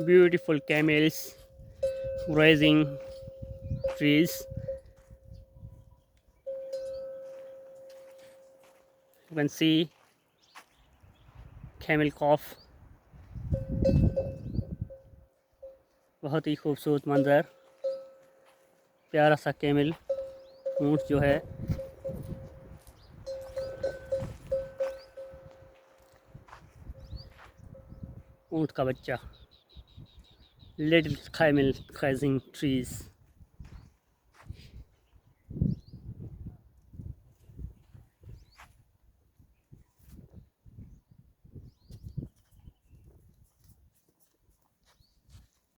Beautiful camels grazing trees. You can see camel cough. बहुत ही खूबसूरत मंजर, प्यारा सा कैमल ऊँट जो है ऊँट का बच्चा, लिटिल कैमल grazing trees.